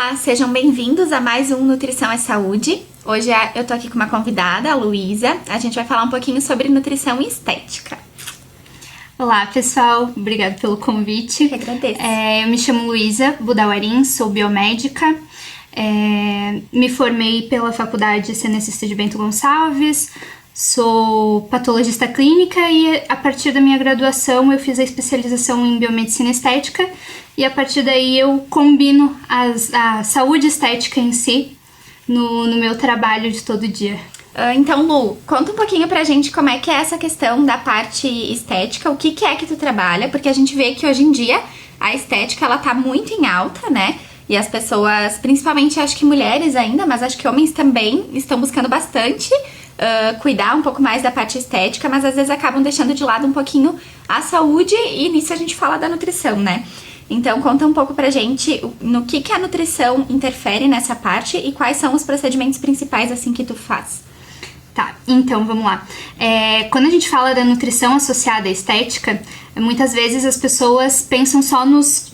Olá, sejam bem-vindos a mais um Nutrição é Saúde. Hoje eu tô aqui com uma convidada, a Luísa. A gente vai falar um pouquinho sobre nutrição e estética. Olá, pessoal. Obrigada pelo convite. Eu agradeço. Eu me chamo Luísa Budawarim, sou biomédica. Me formei pela Faculdade Cenecista de Bento Gonçalves. Sou patologista clínica e a partir da minha graduação eu fiz a especialização em biomedicina estética e a partir daí eu combino a saúde estética em si no meu trabalho de todo dia. Então, Lu, conta um pouquinho pra gente como é que é essa questão da parte estética, o que é que tu trabalha, porque a gente vê que hoje em dia a estética ela tá muito em alta, né? E as pessoas, principalmente acho que mulheres ainda, mas acho que homens também estão buscando bastante cuidar um pouco mais da parte estética, mas às vezes acabam deixando de lado um pouquinho a saúde e nisso a gente fala da nutrição, né? Então conta um pouco pra gente no que a nutrição interfere nessa parte e quais são os procedimentos principais assim que tu faz. Tá, então vamos lá. Quando a gente fala da nutrição associada à estética, muitas vezes as pessoas pensam só nos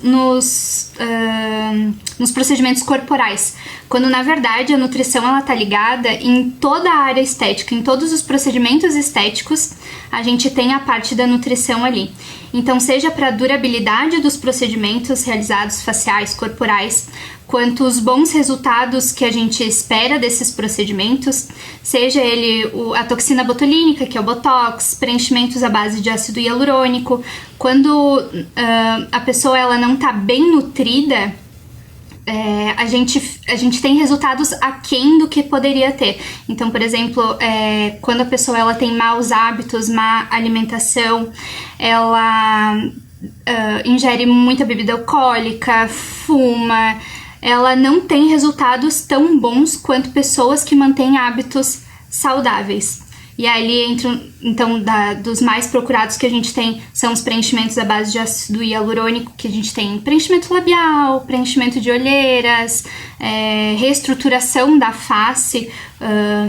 procedimentos corporais, quando na verdade a nutrição ela tá ligada em toda a área estética, em todos os procedimentos estéticos, a gente tem a parte da nutrição ali. Então, seja para a durabilidade dos procedimentos realizados faciais, corporais, quanto os bons resultados que a gente espera desses procedimentos, seja ele a toxina botulínica, que é o Botox, preenchimentos à base de ácido hialurônico. Quando a pessoa ela não está bem nutrida, a gente tem resultados aquém do que poderia ter. Então, por exemplo, quando a pessoa ela tem maus hábitos, má alimentação, ela ingere muita bebida alcoólica, fuma, ela não tem resultados tão bons quanto pessoas que mantêm hábitos saudáveis. E aí entram, então, dos mais procurados que a gente tem são os preenchimentos à base de ácido hialurônico, que a gente tem preenchimento labial, preenchimento de olheiras, reestruturação da face,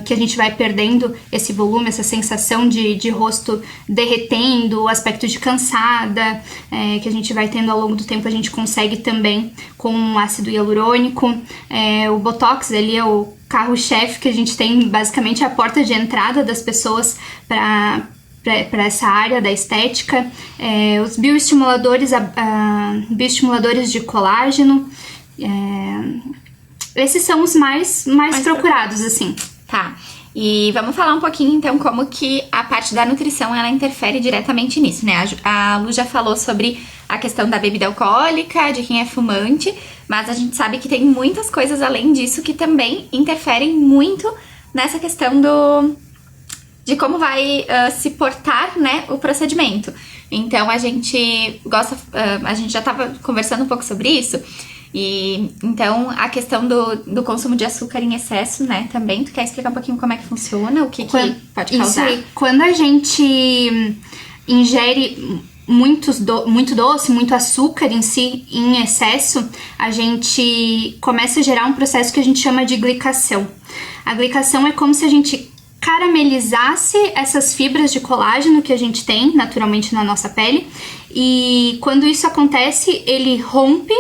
que a gente vai perdendo esse volume, essa sensação de rosto derretendo, o aspecto de cansada, que a gente vai tendo ao longo do tempo, a gente consegue também com ácido hialurônico. O Botox, ele é o carro-chefe que a gente tem, basicamente a porta de entrada das pessoas para essa área da estética. Os bioestimuladores, bioestimuladores de colágeno, esses são os mais procurados, assim. Tá, e vamos falar um pouquinho então como que a parte da nutrição ela interfere diretamente nisso, né? A Lu já falou sobre a questão da bebida alcoólica, de quem é fumante, mas a gente sabe que tem muitas coisas além disso que também interferem muito nessa questão de como vai se portar, né, o procedimento. Então a gente já estava conversando um pouco sobre isso. E então a questão do consumo de açúcar em excesso, né, também. Tu quer explicar um pouquinho como é que funciona, o que pode causar? Isso aí, quando a gente ingere muito doce, muito açúcar em si, em excesso, a gente começa a gerar um processo que a gente chama de glicação. A glicação é como se a gente caramelizasse essas fibras de colágeno que a gente tem naturalmente na nossa pele, e quando isso acontece, ele rompe,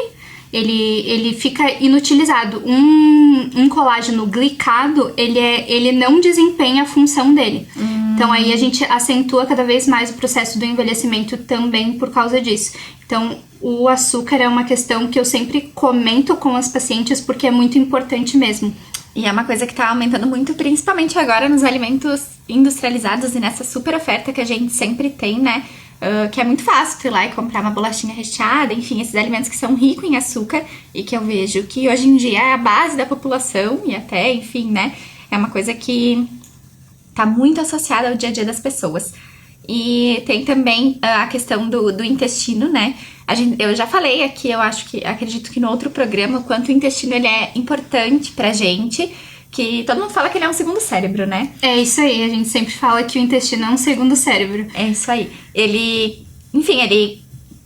ele fica inutilizado. Um colágeno glicado, ele não desempenha a função dele. Então aí a gente acentua cada vez mais o processo do envelhecimento também por causa disso. Então o açúcar é uma questão que eu sempre comento com as pacientes porque é muito importante mesmo. E é uma coisa que tá aumentando muito, principalmente agora nos alimentos industrializados e nessa super oferta que a gente sempre tem, né? Que é muito fácil tu ir lá e comprar uma bolachinha recheada, enfim, esses alimentos que são ricos em açúcar e que eu vejo que hoje em dia é a base da população e até, enfim, né? É uma coisa que tá muito associada ao dia a dia das pessoas. E tem também a questão do intestino, né? Eu já falei aqui, acredito que no outro programa, o quanto o intestino ele é importante pra gente, que todo mundo fala que ele é um segundo cérebro, né? É isso aí, a gente sempre fala que o intestino é um segundo cérebro. É isso aí. Ele,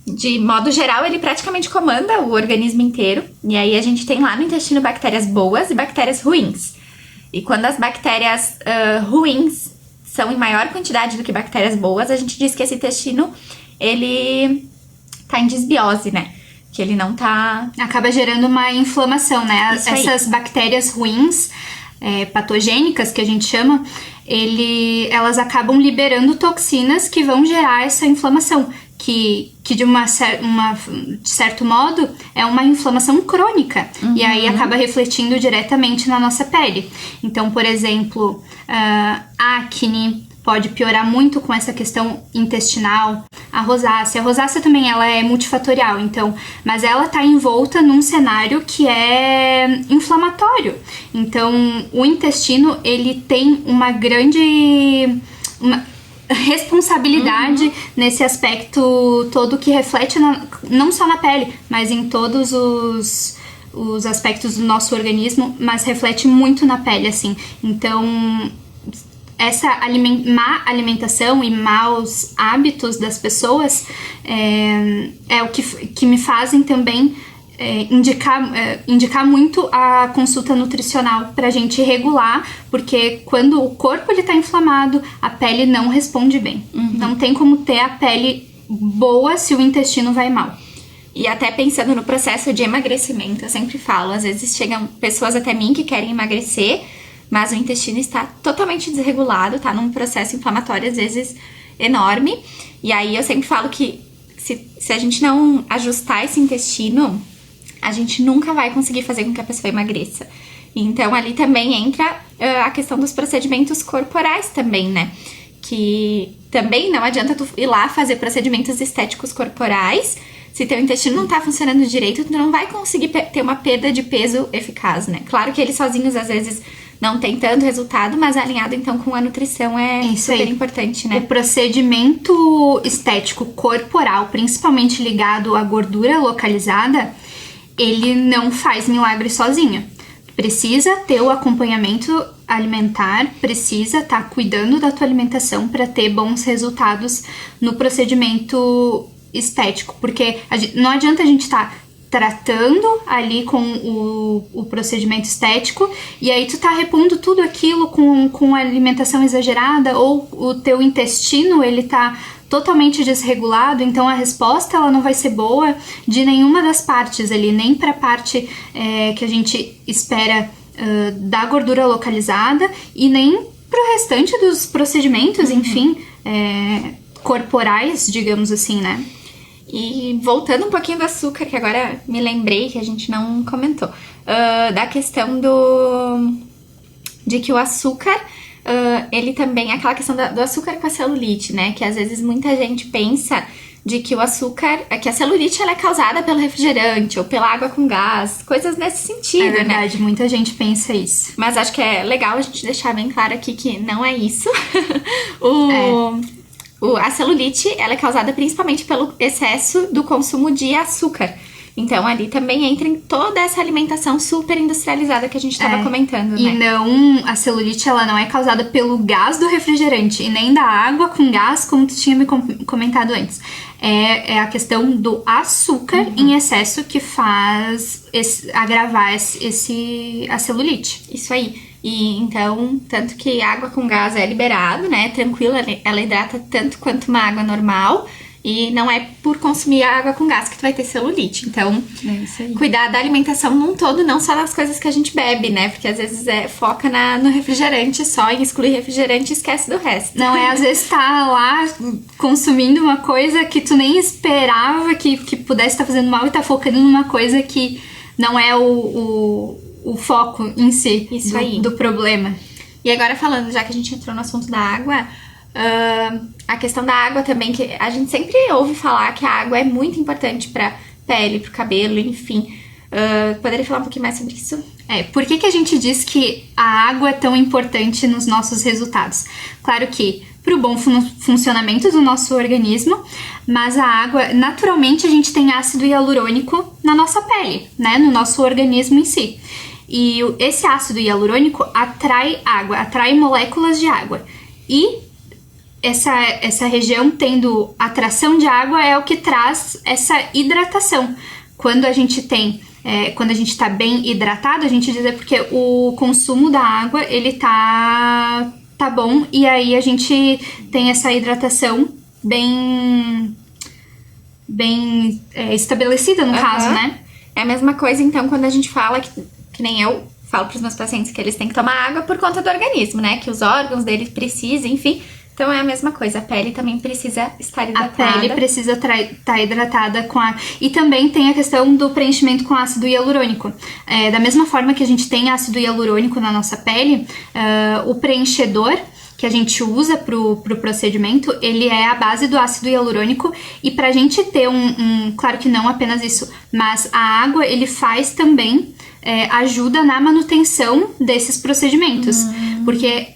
de modo geral, ele praticamente comanda o organismo inteiro. E aí a gente tem lá no intestino bactérias boas e bactérias ruins. E quando as bactérias ruins são em maior quantidade do que bactérias boas, a gente diz que esse intestino, ele tá em desbiose, né? Que ele não tá... Acaba gerando uma inflamação, né? Isso aí. Essas bactérias ruins, patogênicas, que a gente chama, elas acabam liberando toxinas que vão gerar essa inflamação, que de certo modo é uma inflamação crônica, e aí acaba refletindo diretamente na nossa pele. Então, por exemplo, acne pode piorar muito com essa questão intestinal. A rosácea também ela é multifatorial, então, mas ela está envolta num cenário que é inflamatório. Então, o intestino, ele tem uma grande responsabilidade nesse aspecto todo que reflete não só na pele, mas em todos os aspectos do nosso organismo, mas reflete muito na pele, assim. Então, essa má alimentação e maus hábitos das pessoas é o que me fazem também indicar muito a consulta nutricional pra gente regular, porque quando o corpo ele tá inflamado, a pele não responde bem. Não tem como ter a pele boa se o intestino vai mal. E até pensando no processo de emagrecimento, eu sempre falo, às vezes chegam pessoas até mim que querem emagrecer, mas o intestino está totalmente desregulado, tá num processo inflamatório, às vezes, enorme. E aí eu sempre falo que se a gente não ajustar esse intestino, a gente nunca vai conseguir fazer com que a pessoa emagreça. Então, ali também entra a questão dos procedimentos corporais também, né? Que também não adianta tu ir lá fazer procedimentos estéticos corporais. Se teu intestino não tá funcionando direito, tu não vai conseguir ter uma perda de peso eficaz, né? Claro que eles sozinhos, às vezes, não tem tanto resultado, mas alinhado, então, com a nutrição é super importante, né? O procedimento estético corporal, principalmente ligado à gordura localizada, ele não faz milagre sozinho. Precisa ter o acompanhamento alimentar, precisa estar cuidando da tua alimentação para ter bons resultados no procedimento estético, porque não adianta a gente estar tratando ali com o procedimento estético e aí tu tá repondo tudo aquilo com alimentação exagerada, ou o teu intestino ele tá totalmente desregulado, então a resposta ela não vai ser boa de nenhuma das partes ali, nem para a parte que a gente espera da gordura localizada e nem para o restante dos procedimentos, enfim, corporais, digamos assim, né? E voltando um pouquinho do açúcar, que agora me lembrei que a gente não comentou, da questão de que o açúcar, ele também, aquela questão do açúcar com a celulite, né? Que às vezes muita gente pensa de que o açúcar, que a celulite ela é causada pelo refrigerante ou pela água com gás, coisas nesse sentido, é verdade, né? Muita gente pensa isso. Mas acho que é legal a gente deixar bem claro aqui que não é isso. A celulite, ela é causada principalmente pelo excesso do consumo de açúcar. Então, ali também entra em toda essa alimentação super industrializada que a gente estava comentando, e né? E a celulite, ela não é causada pelo gás do refrigerante e nem da água com gás, como tu tinha me comentado antes. É a questão do açúcar em excesso que faz agravar a celulite. Isso aí. E então, tanto que água com gás é liberado, né? Tranquila, ela hidrata tanto quanto uma água normal. E não é por consumir água com gás que tu vai ter celulite. Então, cuidar da alimentação num todo, não só nas coisas que a gente bebe, né? Porque às vezes foca no refrigerante só, em excluir refrigerante e esquece do resto. Não às vezes tá lá consumindo uma coisa que tu nem esperava que pudesse estar fazendo mal e tá focando numa coisa que não é o foco em si. Isso aí. Do problema. E agora falando, já que a gente entrou no assunto da água, a questão da água também, que a gente sempre ouve falar que a água é muito importante pra pele, pro cabelo, enfim. Poderia falar um pouquinho mais sobre isso? Por que a gente diz que a água é tão importante nos nossos resultados? Claro que para o bom funcionamento do nosso organismo, mas a água, naturalmente a gente tem ácido hialurônico na nossa pele, né, no nosso organismo em si. E esse ácido hialurônico atrai água, atrai moléculas de água. E essa região tendo atração de água é o que traz essa hidratação. Quando a gente está bem hidratado, a gente diz porque o consumo da água, ele tá bom, e aí a gente tem essa hidratação bem estabelecida no caso, né? É a mesma coisa, então, quando a gente fala, que nem eu falo pros meus pacientes, que eles têm que tomar água por conta do organismo, né? Que os órgãos deles precisam, enfim. Então é a mesma coisa, a pele também precisa estar hidratada. A pele precisa estar hidratada com água. E também tem a questão do preenchimento com ácido hialurônico. Da mesma forma que a gente tem ácido hialurônico na nossa pele, o preenchedor que a gente usa pro procedimento, ele é a base do ácido hialurônico, e pra gente ter claro que não apenas isso, mas a água, ele faz também, ajuda na manutenção desses procedimentos, porque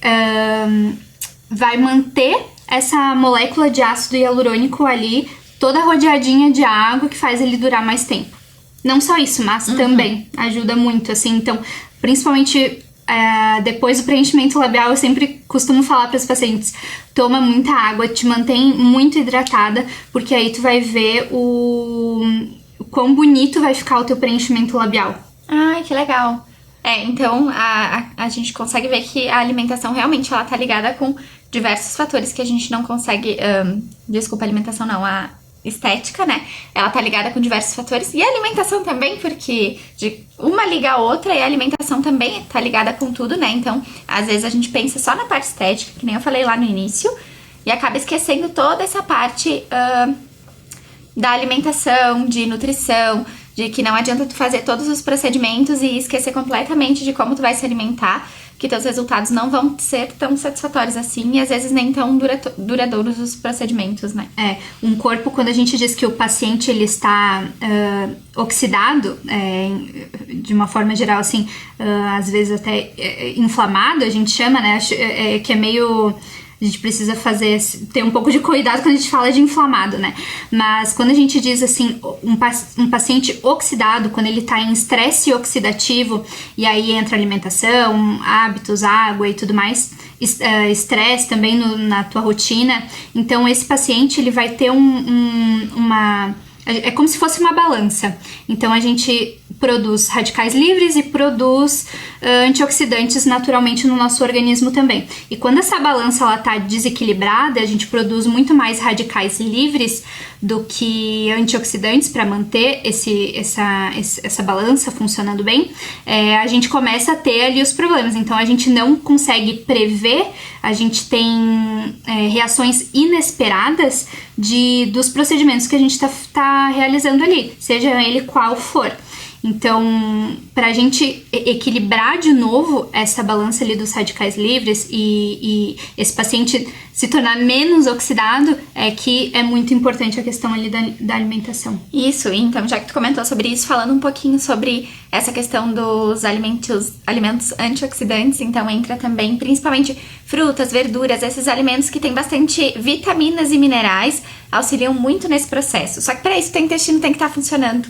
vai manter essa molécula de ácido hialurônico ali, toda rodeadinha de água, que faz ele durar mais tempo. Não só isso, mas também ajuda muito, assim, então, principalmente depois do preenchimento labial, eu sempre costumo falar para os pacientes: toma muita água, te mantém muito hidratada, porque aí tu vai ver o quão bonito vai ficar o teu preenchimento labial. Ai, que legal. Então a gente consegue ver que a alimentação realmente ela tá ligada com diversos fatores que a gente não consegue... desculpa, alimentação não, a estética, né? Ela tá ligada com diversos fatores. E a alimentação também, porque uma liga a outra, e a alimentação também tá ligada com tudo, né? Então, às vezes a gente pensa só na parte estética, que nem eu falei lá no início, e acaba esquecendo toda essa parte da alimentação, de nutrição, de que não adianta tu fazer todos os procedimentos e esquecer completamente de como tu vai se alimentar, que teus resultados não vão ser tão satisfatórios assim, e às vezes nem tão duradouros os procedimentos, né? Um corpo, quando a gente diz que o paciente ele está oxidado, de uma forma geral, assim, às vezes até inflamado, a gente chama, né? Que é meio... A gente precisa ter um pouco de cuidado quando a gente fala de inflamado, né? Mas quando a gente diz assim, um paciente oxidado, quando ele tá em estresse oxidativo, e aí entra alimentação, hábitos, água e tudo mais, estresse também na tua rotina, então esse paciente ele vai ter é como se fosse uma balança. Então a gente produz radicais livres e produz antioxidantes naturalmente no nosso organismo também. E quando essa balança ela tá desequilibrada, a gente produz muito mais radicais livres do que antioxidantes para manter essa balança funcionando bem, a gente começa a ter ali os problemas. Então a gente não consegue prever, a gente tem reações inesperadas dos procedimentos que a gente tá realizando ali, seja ele qual for. Então, para a gente equilibrar de novo essa balança ali dos radicais livres e esse paciente se tornar menos oxidado, que é muito importante a questão ali da alimentação. Isso, então, já que tu comentou sobre isso, falando um pouquinho sobre essa questão dos alimentos antioxidantes, então entra também principalmente frutas, verduras, esses alimentos que têm bastante vitaminas e minerais, auxiliam muito nesse processo. Só que para isso o teu intestino tem que estar funcionando.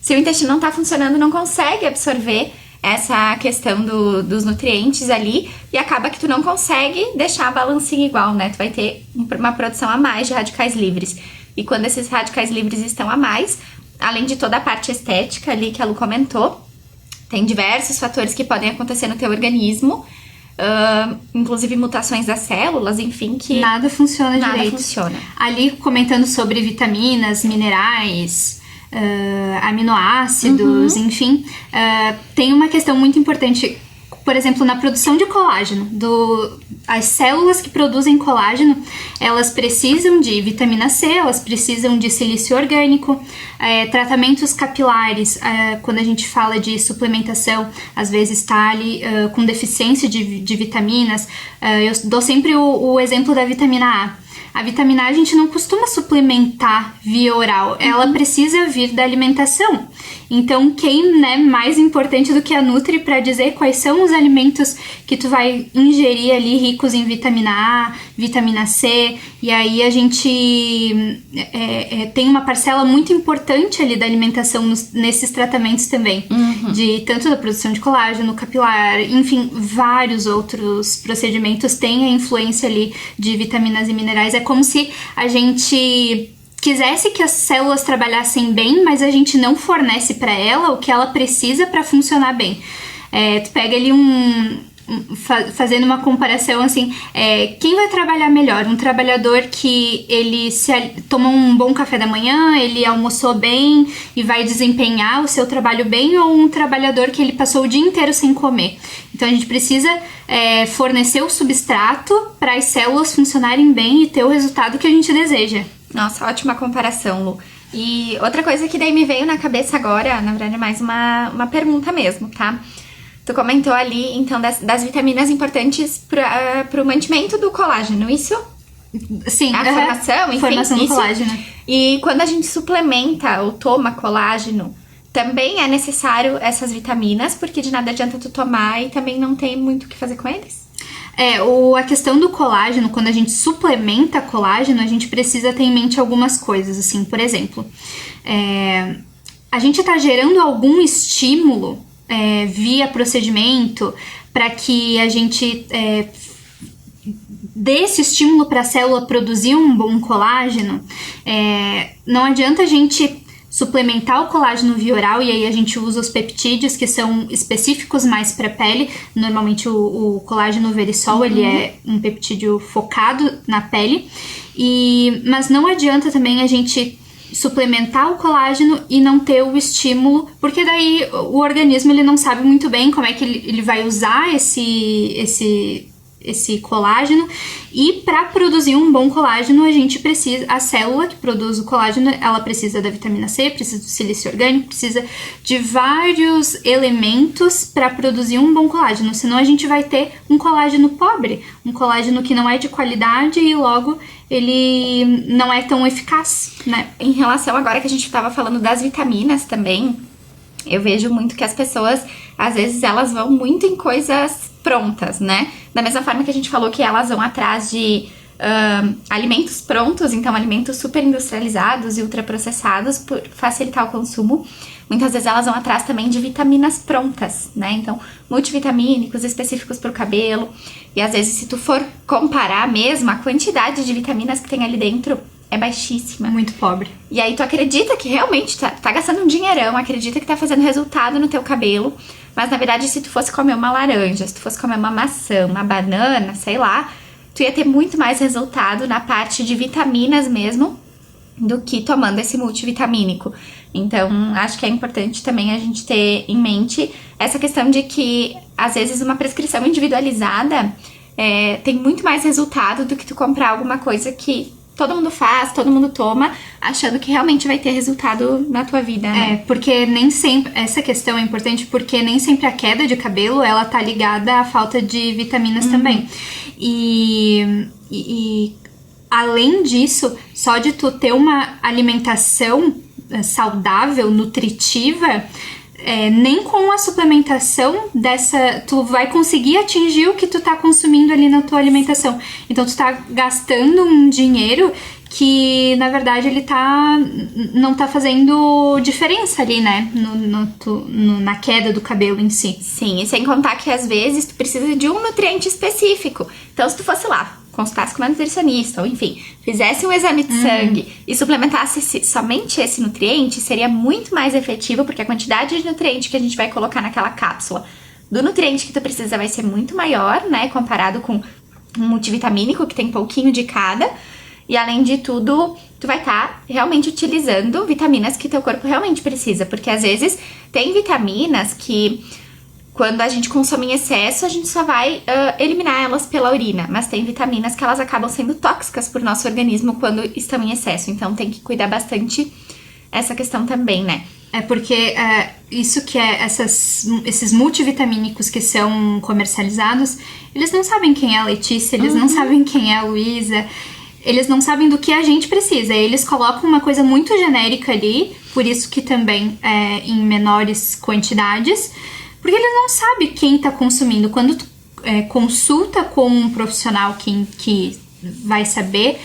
Se o intestino não tá funcionando, não consegue absorver essa questão dos nutrientes ali, e acaba que tu não consegue deixar a balancinha igual, né? Tu vai ter uma produção a mais de radicais livres. E quando esses radicais livres estão a mais, além de toda a parte estética ali que a Lu comentou, tem diversos fatores que podem acontecer no teu organismo, inclusive mutações das células, enfim, que... Nada funciona direito. Nada funciona. Ali, comentando sobre vitaminas, minerais... aminoácidos, enfim, tem uma questão muito importante, por exemplo, na produção de colágeno. As células que produzem colágeno, elas precisam de vitamina C, elas precisam de silício orgânico, tratamentos capilares, quando a gente fala de suplementação, às vezes está ali com deficiência de vitaminas. Eu dou sempre o exemplo da vitamina A. A vitamina A gente não costuma suplementar via oral, ela precisa vir da alimentação. Então, quem mais importante do que a Nutri para dizer quais são os alimentos que tu vai ingerir ali ricos em vitamina A, vitamina C, e aí a gente tem uma parcela muito importante ali da alimentação nesses tratamentos também, de tanto da produção de colágeno, capilar, enfim, vários outros procedimentos têm a influência ali de vitaminas e minerais. É como se a gente quisesse que as células trabalhassem bem, mas a gente não fornece para ela o que ela precisa para funcionar bem. Tu pega ali fazendo uma comparação assim, quem vai trabalhar melhor? Um trabalhador que ele toma um bom café da manhã, ele almoçou bem e vai desempenhar o seu trabalho bem, ou um trabalhador que ele passou o dia inteiro sem comer? Então a gente precisa fornecer o substrato para as células funcionarem bem e ter o resultado que a gente deseja. Nossa, ótima comparação, Lu. E outra coisa que daí me veio na cabeça agora, na verdade é mais uma pergunta mesmo, tá? Tu comentou ali, então, das vitaminas importantes para o mantimento do colágeno, isso? Sim. A formação, enfim. Formação do colágeno. E quando a gente suplementa ou toma colágeno, também é necessário essas vitaminas, porque de nada adianta tu tomar e também não tem muito o que fazer com eles? A questão do colágeno, quando a gente suplementa colágeno, a gente precisa ter em mente algumas coisas, assim, por exemplo, a gente tá gerando algum estímulo via procedimento para que a gente dê esse estímulo para a célula produzir um bom colágeno. Não adianta a gente suplementar o colágeno via oral, e aí a gente usa os peptídeos que são específicos mais para a pele. Normalmente o colágeno verisol, ele é um peptídeo focado na pele, mas não adianta também a gente suplementar o colágeno e não ter o estímulo, porque daí o organismo ele não sabe muito bem como é que ele vai usar esse colágeno. E para produzir um bom colágeno, a célula que produz o colágeno, ela precisa da vitamina C, precisa do silício orgânico, precisa de vários elementos para produzir um bom colágeno, senão a gente vai ter um colágeno pobre, um colágeno que não é de qualidade e logo ele não é tão eficaz, né? Em relação agora que a gente estava falando das vitaminas também, eu vejo muito que as pessoas, às vezes, elas vão muito em coisas prontas, né? Da mesma forma que a gente falou que elas vão atrás de alimentos prontos, então alimentos super industrializados e ultraprocessados por facilitar o consumo. Muitas vezes elas vão atrás também de vitaminas prontas, né? Então, multivitamínicos específicos para o cabelo. E às vezes, se tu for comparar mesmo, a quantidade de vitaminas que tem ali dentro é baixíssima. Muito pobre. E aí tu acredita que realmente tá gastando um dinheirão, acredita que tá fazendo resultado no teu cabelo, mas na verdade se tu fosse comer uma laranja, se tu fosse comer uma maçã, uma banana, sei lá, tu ia ter muito mais resultado na parte de vitaminas mesmo do que tomando esse multivitamínico. Então, acho que é importante também a gente ter em mente essa questão de que, às vezes, uma prescrição individualizada tem muito mais resultado do que tu comprar alguma coisa que todo mundo faz, todo mundo toma, achando que realmente vai ter resultado na tua vida, né? Porque nem sempre, essa questão é importante, porque nem sempre a queda de cabelo, ela tá ligada à falta de vitaminas também. E além disso, só de tu ter uma alimentação saudável, nutritiva, nem com a suplementação tu vai conseguir atingir o que tu tá consumindo ali na tua alimentação. Então tu tá gastando um dinheiro que na verdade ele não tá fazendo diferença ali, né, na queda do cabelo em si. Sim, e sem contar que às vezes tu precisa de um nutriente específico. Então se tu fosse lá, consultasse com uma nutricionista, ou enfim, fizesse um exame de sangue e suplementasse somente esse nutriente, seria muito mais efetivo, porque a quantidade de nutriente que a gente vai colocar naquela cápsula do nutriente que tu precisa vai ser muito maior, né, comparado com um multivitamínico que tem pouquinho de cada. E além de tudo, tu vai estar realmente utilizando vitaminas que teu corpo realmente precisa, porque às vezes tem vitaminas que quando a gente consome em excesso, a gente só vai eliminar elas pela urina. Mas tem vitaminas que elas acabam sendo tóxicas para o nosso organismo quando estão em excesso. Então tem que cuidar bastante essa questão também, né? Porque isso que esses multivitamínicos que são comercializados, eles não sabem quem é a Letícia, eles não sabem quem é a Luísa, eles não sabem do que a gente precisa. Eles colocam uma coisa muito genérica ali, por isso que também em menores quantidades, porque eles não sabem quem está consumindo. Quando tu consulta com um profissional que vai saber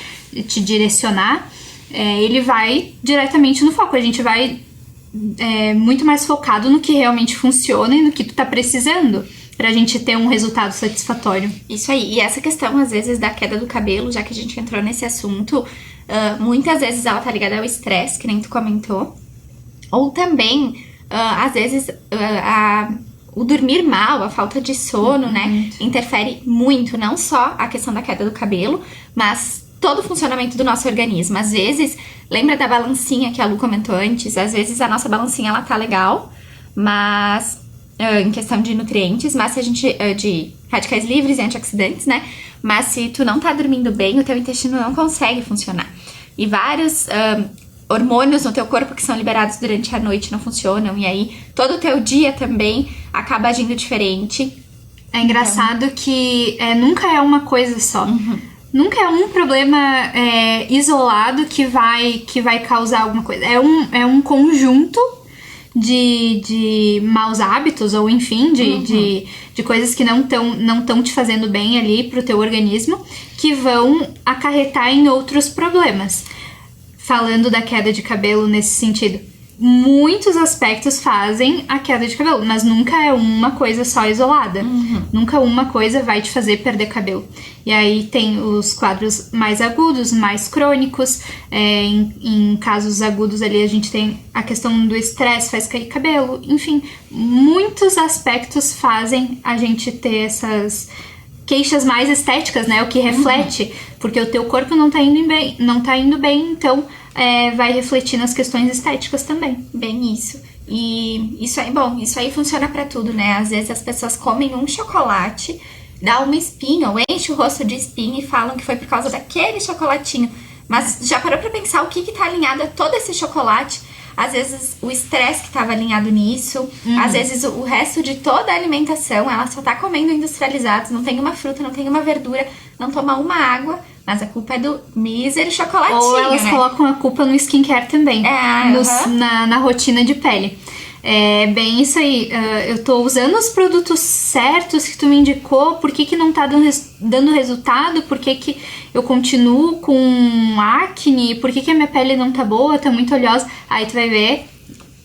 te direcionar, ele vai diretamente no foco. A gente vai muito mais focado no que realmente funciona e no que tu tá precisando, pra gente ter um resultado satisfatório. Isso aí. E essa questão, às vezes, da queda do cabelo, já que a gente entrou nesse assunto, muitas vezes ela tá ligada ao estresse, que nem tu comentou. Ou também, às vezes, o dormir mal, a falta de sono, né, interfere muito, não só a questão da queda do cabelo, mas todo o funcionamento do nosso organismo. Às vezes, lembra da balancinha que a Lu comentou antes? Às vezes a nossa balancinha, ela tá legal, mas em questão de nutrientes, mas se a gente, de radicais livres e antioxidantes, né, mas se tu não tá dormindo bem, o teu intestino não consegue funcionar. E vários hormônios no teu corpo que são liberados durante a noite não funcionam, e aí todo o teu dia também acaba agindo diferente. É engraçado que nunca é uma coisa só. Nunca é um problema isolado que vai causar alguma coisa. É um conjunto de maus hábitos, ou enfim, de coisas que não estão te fazendo bem ali pro teu organismo, que vão acarretar em outros problemas. Falando da queda de cabelo nesse sentido, muitos aspectos fazem a queda de cabelo, mas nunca é uma coisa só isolada. Nunca uma coisa vai te fazer perder cabelo. E aí tem os quadros mais agudos, mais crônicos. Em casos agudos ali a gente tem a questão do estresse, faz cair cabelo. Enfim, muitos aspectos fazem a gente ter essas queixas mais estéticas, né? O que reflete, porque o teu corpo não tá indo bem, então vai refletir nas questões estéticas também. Bem isso. E isso aí, bom, isso aí funciona pra tudo, né? Às vezes as pessoas comem um chocolate, dá uma espinha, ou enche o rosto de espinha e falam que foi por causa daquele chocolatinho. Mas já parou pra pensar o que tá alinhado a todo esse chocolate? Às vezes o estresse que tava alinhado nisso, às vezes o resto de toda a alimentação, ela só tá comendo industrializados, não tem uma fruta, não tem uma verdura, não toma uma água, mas a culpa é do mísero chocolatinho, ou elas né? colocam a culpa no skincare também, na rotina de pele. É bem isso aí. Eu tô usando os produtos certos que tu me indicou, por que não tá dando resultado, por que eu continuo com acne, por que a minha pele não tá boa, tá muito oleosa. Aí tu vai ver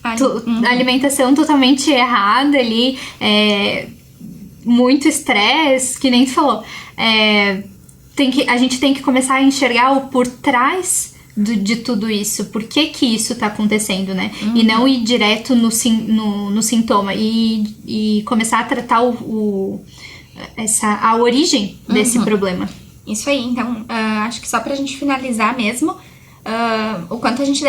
a alimentação totalmente errada ali, muito estresse, que nem tu falou. A gente tem que começar a enxergar o por trás de tudo isso, por que isso tá acontecendo, né? E não ir direto no sintoma e começar a tratar a origem desse problema. Isso aí, então acho que só pra gente finalizar mesmo, o quanto a gente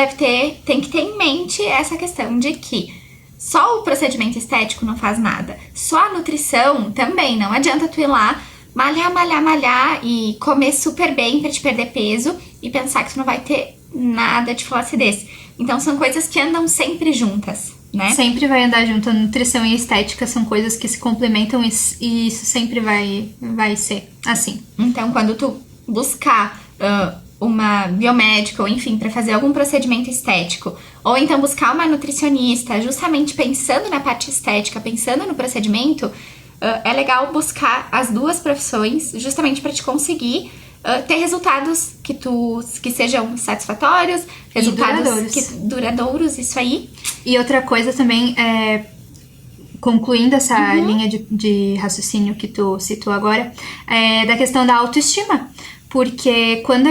tem que ter em mente essa questão de que só o procedimento estético não faz nada, só a nutrição também, não adianta tu ir lá malhar e comer super bem pra te perder peso e pensar que tu não vai ter nada de flacidez. Então são coisas que andam sempre juntas, né? Sempre vai andar junto. A nutrição e a estética são coisas que se complementam e isso sempre vai ser assim. Então quando tu buscar uma biomédica ou enfim, pra fazer algum procedimento estético, ou então buscar uma nutricionista justamente pensando na parte estética, pensando no procedimento, é legal buscar as duas profissões justamente para te conseguir ter resultados que sejam satisfatórios, resultados duradouros, isso aí. E outra coisa também, concluindo essa linha de raciocínio que tu citou agora, da questão da autoestima. Porque quando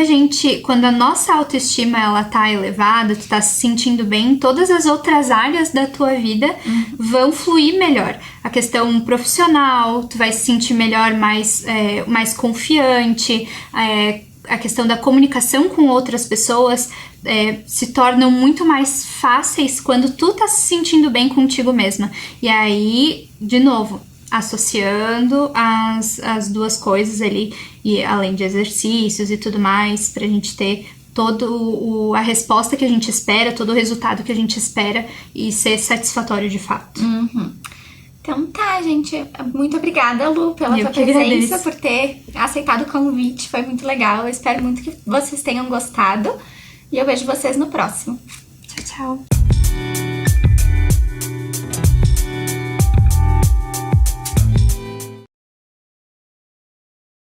a nossa autoestima ela tá elevada, tu tá se sentindo bem, todas as outras áreas da tua vida vão fluir melhor. A questão profissional, tu vai se sentir melhor, mais confiante, a questão da comunicação com outras pessoas se tornam muito mais fáceis quando tu tá se sentindo bem contigo mesma. E aí, de novo, associando as duas coisas ali, e além de exercícios e tudo mais, pra gente ter a resposta que a gente espera, todo o resultado que a gente espera e ser satisfatório de fato. Então tá, gente. Muito obrigada, Lu, pela tua presença, por ter aceitado o convite. Foi muito legal. Eu espero muito que vocês tenham gostado. E eu vejo vocês no próximo. Tchau, tchau.